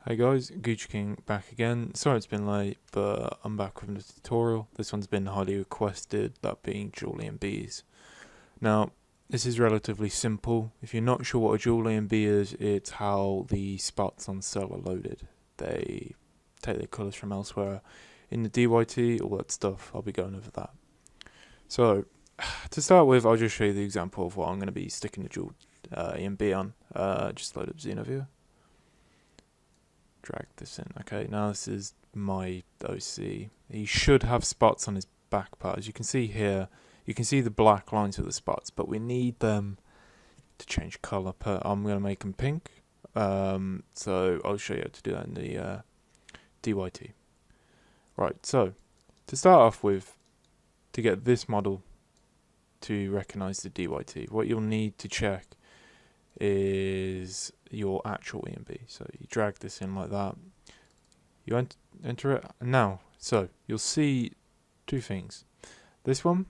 Hey guys, Gucci King back again. Sorry it's been late, but I'm back with the tutorial. This one's been highly requested, that being dual EMBs. Now, this is relatively simple. If you're not sure what a dual EMB is, it's how the spots on cell are loaded. They take their colours from elsewhere. In the DYT, all that stuff, I'll be going over that. So, to start with, I'll just show you the example of what I'm going to be sticking the dual EMB on. Just load up Xenoview. Drag this in. Okay, now this is my OC. He should have spots on his back part. As you can see here, you can see the black lines with the spots, but we need them to change colour. I'm going to make them pink. So I'll show you how to do that in the DYT. Right, so to start off with, to get this model to recognise the DYT, what you'll need to check is your actual EMB. So you drag this in like that, you enter it now. So you'll see two things, this one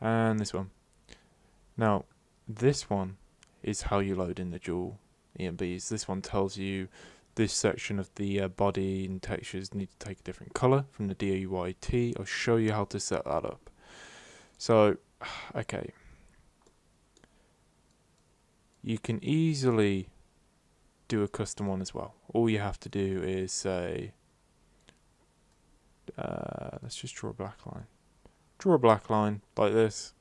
and this one. Now this one is how you load in the dual EMBs. This one tells you this section of the body and textures need to take a different color from the DYT. I'll show you how to set that up. So okay, you can easily do a custom one as well. All you have to do is say, let's just draw a black line. Draw a black line like this,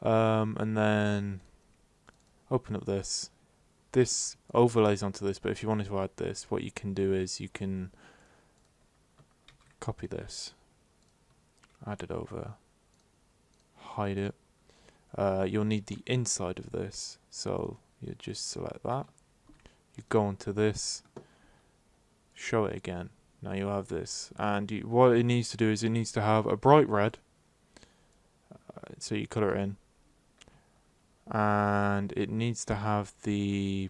and then open up this. This overlays onto this, but if you wanted to add this, what you can do is you can copy this, add it over, hide it. You'll need the inside of this, so you just select that, you go onto this, show it again. Now you have this, and what it needs to do is it needs to have a bright red, so you colour it in, and it needs to have the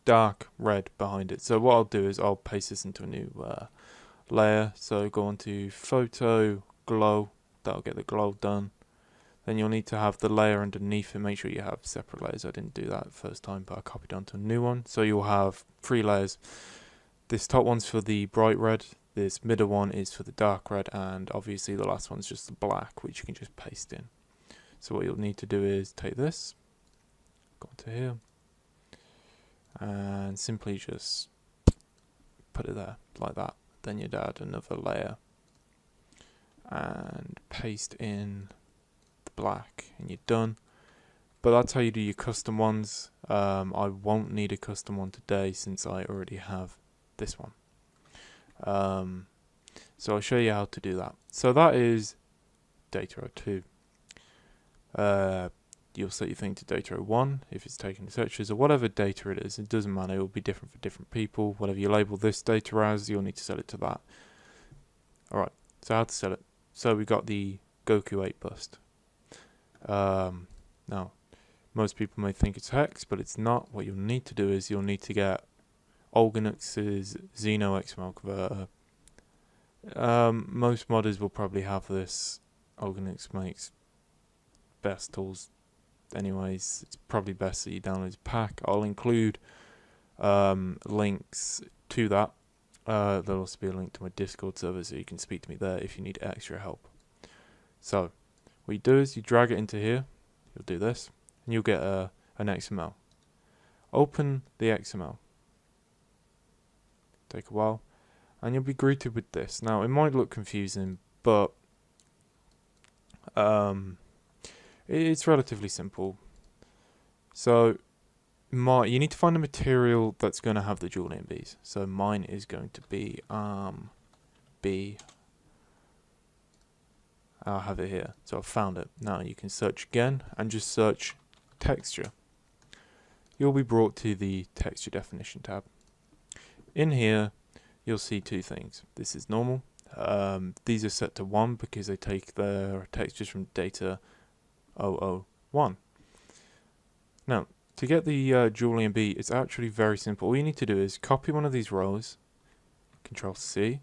dark red behind it. So what I'll do is I'll paste this into a new layer. So go on to photo, glow, that'll get the glow done. Then you'll need to have the layer underneath it. Make sure you have separate layers. I didn't do that first time, but I copied onto a new one. So you'll have 3 layers. This top one's for the bright red, this middle one is for the dark red, and obviously the last one's just the black, which you can just paste in. So what you'll need to do is take this, go to here, and simply just put it there like that. Then you'd add another layer and paste in the black, and you're done. But that's how you do your custom ones. I won't need a custom one today since I already have this one. So I'll show you how to do that. So that is data row 2. You'll set your thing to data row 1 if it's taking the textures, or whatever data it is. It doesn't matter, it will be different for different people. Whatever you label this data as, you'll need to set it to that. Alright, so how to set it. So we got the Goku 8 bust. Now, most people may think it's hex, but it's not. What you'll need to do is you'll need to get Olganux's Xeno XML converter. Most modders will probably have this. Olganux makes best tools anyways. It's probably best that you download the pack. I'll include links to that. There'll also be a link to my Discord server, so you can speak to me there if you need extra help. So what you do is you drag it into here, you'll do this, and you'll get an XML. Open the XML, take a while, and you'll be greeted with this. Now it might look confusing, but it's relatively simple. So you need to find a material that's going to have the dual EMBs. So mine is going to be B. I'll have it here. So I've found it. Now you can search again and just search texture. You'll be brought to the texture definition tab. In here you'll see 2 things. This is normal. These are set to 1 because they take their textures from data 001. Now to get the dual EMB, it's actually very simple. All you need to do is copy one of these rows, Control C,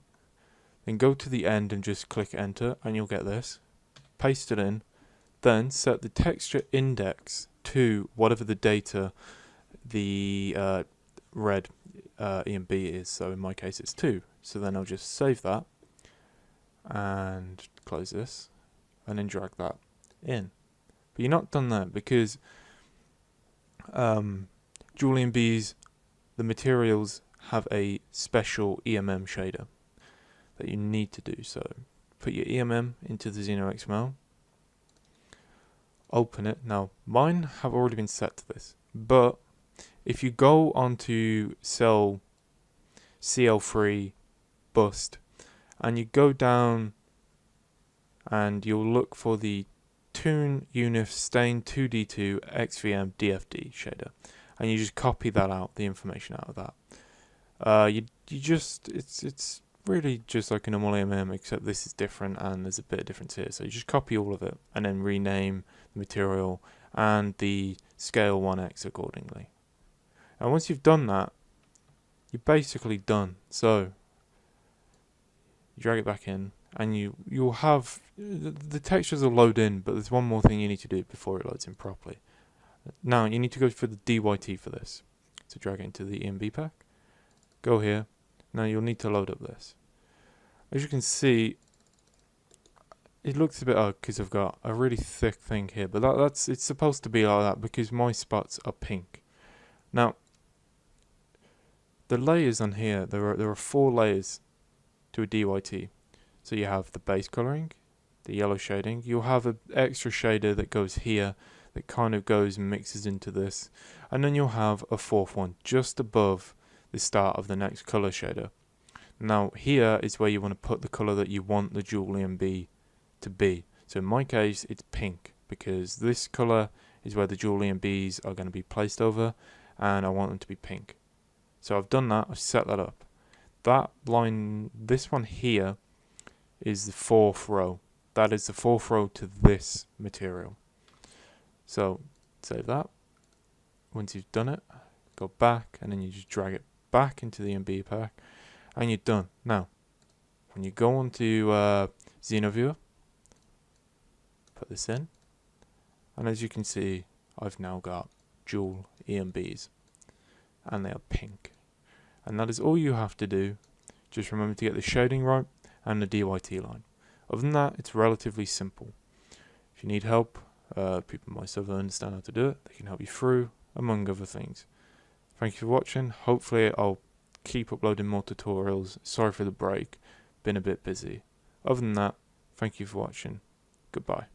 then go to the end and just click enter, and you'll get this. Paste it in, then set the texture index to whatever the data the red EMB is. So in my case it's 2. So then I'll just save that and close this and then drag that in. But you're not done that, because dual EMBs, the materials have a special EMM shader that you need to do. So put your EMM into the Xeno XML, open it. Now mine have already been set to this, but if you go onto cell CL3 bust and you go down and you'll look for the Toon Unif Stain 2D2 XVM DFD shader, and you just copy that out, the information out of that. You just it's really just like a normal EMM, except this is different and there's a bit of difference here. So you just copy all of it and then rename the material and the scale 1x accordingly. And once you've done that, you're basically done. So you drag it back in, and you'll have the textures will load in, but there's one more thing you need to do before it loads in properly. Now you need to go for the DYT for this. So drag it into the EMB pack, go here. Now you'll need to load up this. As you can see, it looks a bit odd because I've got a really thick thing here, but it's supposed to be like that because my spots are pink. Now the layers on here, there are 4 layers to a DYT. So you have the base coloring, the yellow shading, you'll have an extra shader that goes here that kind of goes and mixes into this, and then you'll have a 4th one just above the start of the next color shader. Now here is where you want to put the color that you want the dual EMB to be. So in my case it's pink, because this color is where the dual EMBs are going to be placed over, and I want them to be pink. So I've done that, I've set that up. That line, this one here, is the 4th row. That is the 4th row to this material. So save that. Once you've done it, go back and then you just drag it back into the EMB pack and you're done. Now, when you go onto XenoViewer, put this in, and as you can see, I've now got dual EMBs and they are pink. And that is all you have to do. Just remember to get the shading right and the DYT line. Other than that, it's relatively simple. If you need help, people in my server understand how to do it. They can help you through, among other things. Thank you for watching. Hopefully I'll keep uploading more tutorials. Sorry for the break. Been a bit busy. Other than that, thank you for watching. Goodbye.